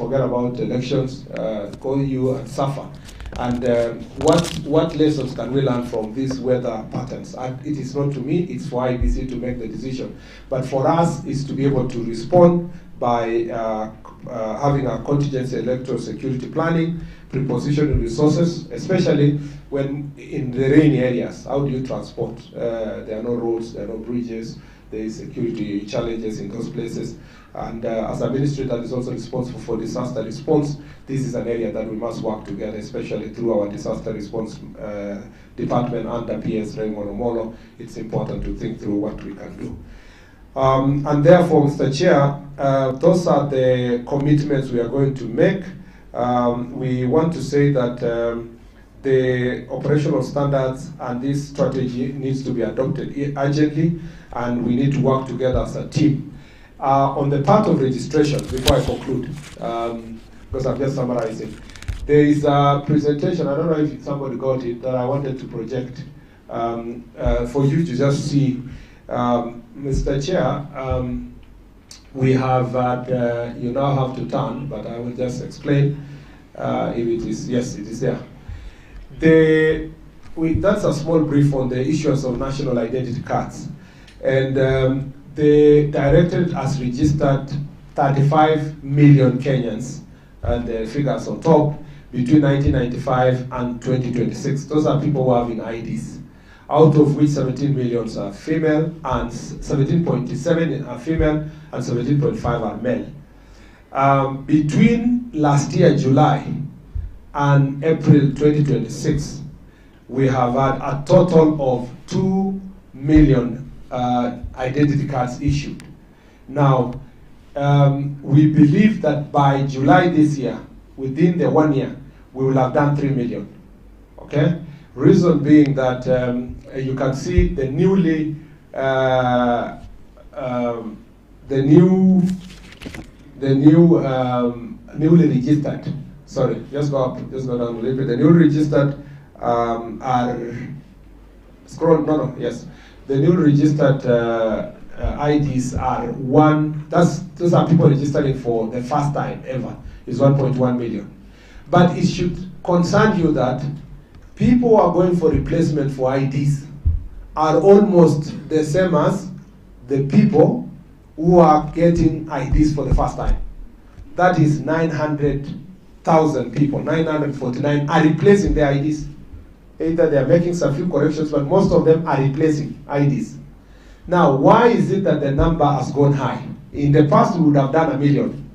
forget about elections, call you and suffer. And what lessons can we learn from these weather patterns? And it is not to me, it's for Iebc to make the decision. But for us, is to be able to respond by having a contingency electoral security planning, prepositioning resources, especially when in the rainy areas. How do you transport? There are no roads, there are no bridges, there is security challenges in those places. And as a ministry that is also responsible for disaster response, this is an area that we must work together, especially through our disaster response department under PS Raymond Omolo. It's important to think through what we can do. And therefore, Mr. Chair, those are the commitments we are going to make. We want to say that the operational standards and this strategy needs to be adopted urgently, and we need to work together as a team. On the part of registration, before I conclude, because I'm just summarizing, there is a presentation, I don't know if somebody got it, that I wanted to project for you to just see. Mr. Chair, we have had, you now have to turn, but I will just explain if it is, yes, it is there. That's a small brief on the issues of national identity cards. And the directorate has registered 35 million Kenyans, and the figures on top, between 1995 and 2026. Those are people who are having IDs, out of which 17 million are female, and 17.7 are female, and 17.5 are male. Between last year, July, and April 2026, we have had a total of 2 million identity cards issued. Now, we believe that by July this year, within the 1 year, we will have done 3 million. Okay? Reason being that you can see the newly newly registered. Sorry, just go up, just go down a little bit. The newly registered are scroll. No, yes. The newly registered IDs are those are people registering for the first time ever, is 1.1 million. But it should concern you that people who are going for replacement for IDs are almost the same as the people who are getting IDs for the first time. That is 900,000 people, 949 are replacing their IDs. Either they are making some few corrections, but most of them are replacing IDs. Now, why is it that the number has gone high? In the past, we would have done 1 million.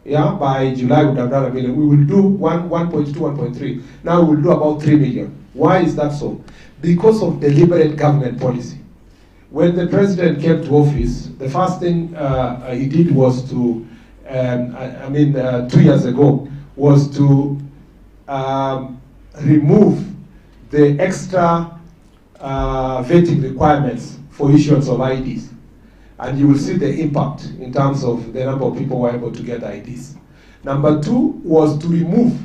Yeah, by July, we would have done 1 million. We will do 1.2, 1.3. Now we will do about 3 million. Why is that so? Because of deliberate government policy. When the president came to office, the first thing he did was to, 2 years ago, was to remove the extra vetting requirements for issuance of IDs. And you will see the impact in terms of the number of people who are able to get IDs. Number 2 was to remove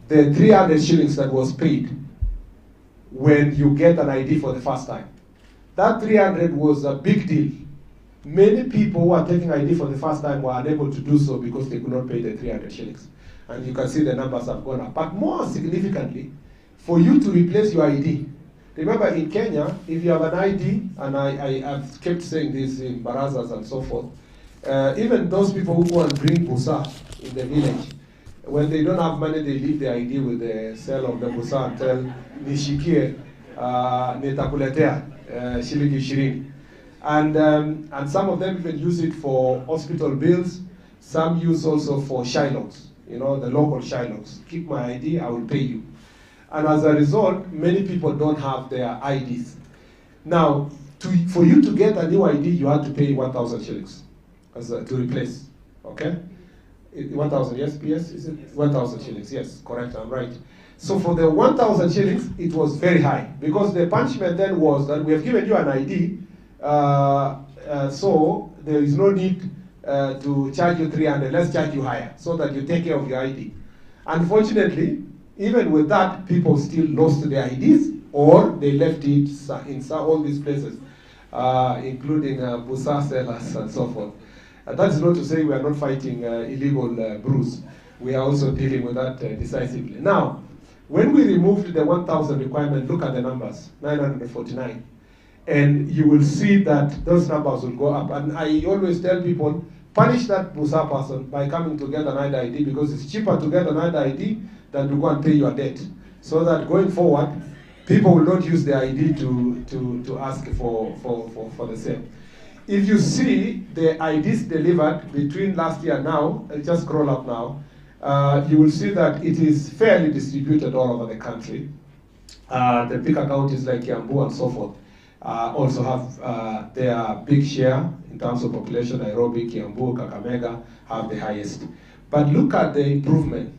the 300 shillings that was paid when you get an ID for the first time. That 300 was a big deal. Many people who are taking ID for the first time were unable to do so because they could not pay the 300 shillings. And you can see the numbers have gone up. But more significantly, for you to replace your ID. Remember, in Kenya, if you have an ID, and I've kept saying this in barazas and so forth, even those people who go and bring busa in the village, when they don't have money, they leave the ID with the sale of the busa and tell, nishikie, nitakuletea, shilingi 20. And some of them even use it for hospital bills. Some use also for Shylocks, the local Shylocks. Keep my ID, I will pay you. And as a result, many people don't have their IDs. Now, for you to get a new ID, you have to pay 1,000 shillings to replace, okay? 1,000, yes, PS, is it? 1,000 shillings, yes, correct, I'm right. So for the 1,000 shillings, it was very high, because the punishment then was that we have given you an ID, so there is no need to charge you 300, let's charge you higher, so that you take care of your ID. Unfortunately, even with that, people still lost their IDs, or they left it in all these places, including busa sellers and so forth. That is not to say we are not fighting illegal brews. We are also dealing with that decisively. Now, when we removed the 1,000 requirement, look at the numbers, 949. And you will see that those numbers will go up. And I always tell people, punish that Musa person by coming to get an ID because it's cheaper to get an ID than to go and pay your debt. So that going forward, people will not use the ID to ask for the same. If you see the IDs delivered between last year and now, just scroll up now, you will see that it is fairly distributed all over the country. The bigger counties like Kiambu and so forth also have their big share in terms of population. Nairobi, Kiambu, Kakamega have the highest. But look at the improvement.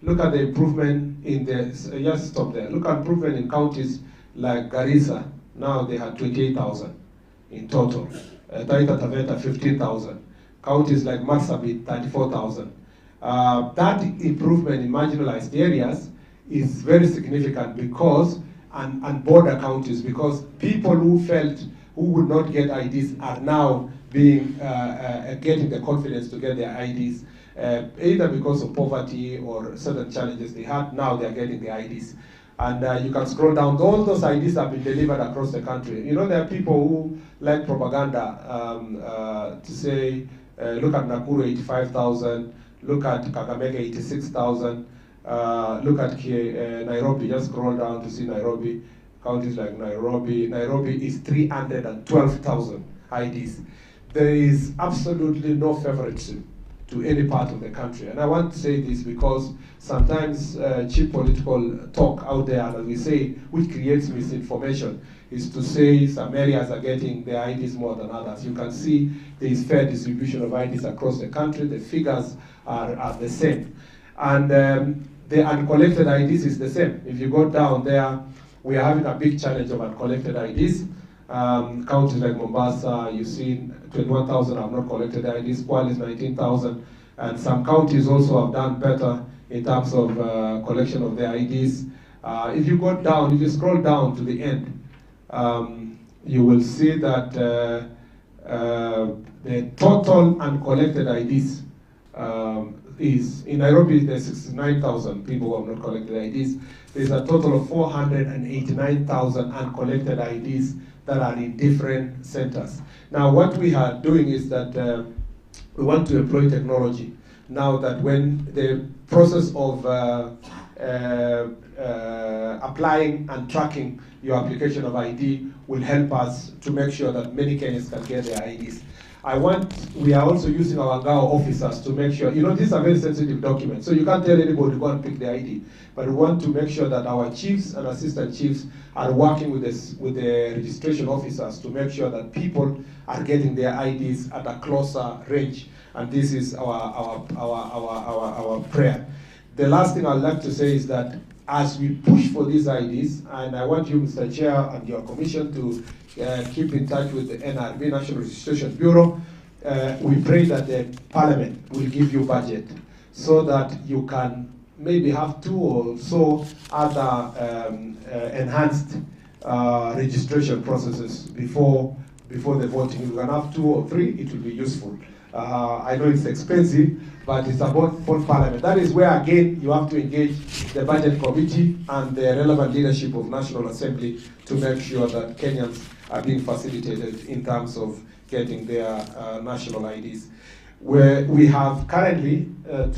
Look at the improvement in the, just stop there. Look at improvement in counties like Garissa. Now they have 28,000 in total. Taita Taveta, 15,000. Counties like Marsabit, 34,000. That improvement in marginalized areas is very significant because, and border counties, because people who felt who would not get IDs are now being, getting the confidence to get their IDs, either because of poverty or certain challenges they had. Now they are getting the IDs. And you can scroll down, all those IDs have been delivered across the country. You know, there are people who like propaganda to say, look at Nakuru, 85,000, look at Kakamega, 86,000, look at Nairobi, just scroll down to see Nairobi, counties like Nairobi. Nairobi is 312,000 IDs. There is absolutely no favoritism to any part of the country. And I want to say this because sometimes cheap political talk out there, as we say, which creates misinformation, is to say some areas are getting their IDs more than others. You can see there is fair distribution of IDs across the country. The figures are the same. And the uncollected IDs is the same. If you go down there, we are having a big challenge of uncollected IDs. Counties like Mombasa, you see 21,000 have not collected IDs, Kwale is 19,000, and some counties also have done better in terms of collection of their IDs. If you go down, if you scroll down to the end, you will see that the total uncollected IDs is, in Nairobi there's 69,000 people who have not collected IDs. There's a total of 489,000 uncollected IDs that are in different centers. Now what we are doing is that we want to employ technology. Now that when the process of applying and tracking your application of ID will help us to make sure that many Kenyans can get their IDs. We are also using our Ngao officers to make sure, you know, these are very sensitive documents, so you can't tell anybody to go and pick the ID. But we want to make sure that our chiefs and assistant chiefs are working with the registration officers to make sure that people are getting their IDs at a closer range. And this is our prayer. The last thing I'd like to say is that as we push for these IDs, and I want you, Mr. Chair, and your commission to keep in touch with the NRB, National Registration Bureau, we pray that the Parliament will give you budget so that you can maybe have 2 or so other enhanced registration processes before the voting. If you can have 2 or 3, it will be useful. I know it's expensive, but it's about for Parliament. That is where, again, you have to engage the Budget Committee and the relevant leadership of National Assembly to make sure that Kenyans are being facilitated in terms of getting their national IDs. Where we have currently,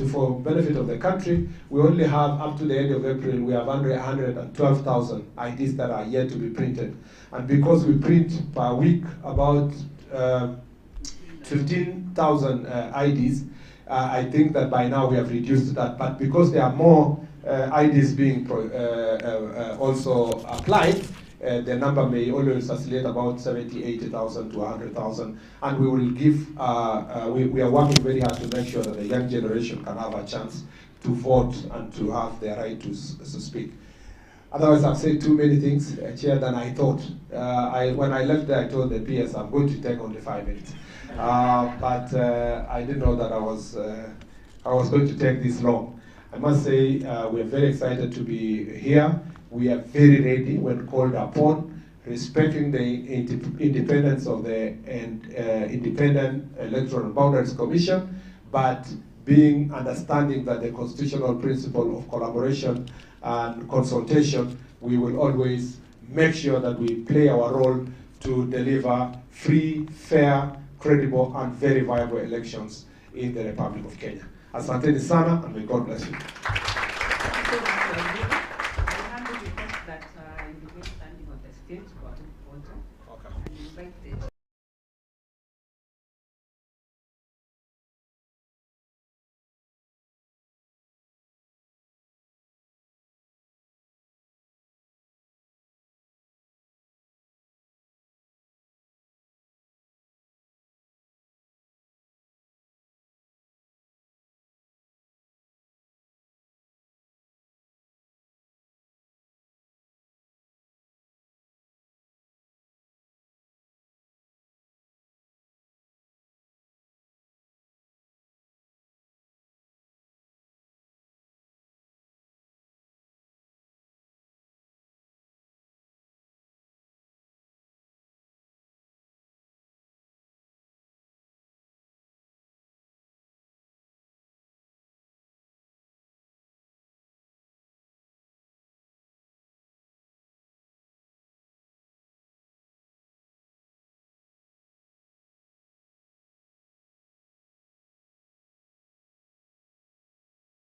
for benefit of the country, we only have, up to the end of April, we have under 112,000 IDs that are yet to be printed. And because we print per week about 15,000 IDs, I think that by now we have reduced that. But because there are more IDs being also applied, the number may always oscillate about 70, 80,000 to 100,000. And we will give, we are working very hard to make sure that the young generation can have a chance to vote and to have their right to speak. Otherwise, I've said too many things, Chair, than I thought. When I left there, I told the PS I'm going to take only 5 minutes. But I didn't know that I was going to take this long. I must say, we're very excited to be here. We are very ready when called upon. respecting the independence of the Independent Electoral Boundaries Commission, but being understanding that the constitutional principle of collaboration and consultation, we will always make sure that we play our role to deliver free, fair, credible, and very viable elections in the Republic of Kenya. Asanteni sana, and may God bless you.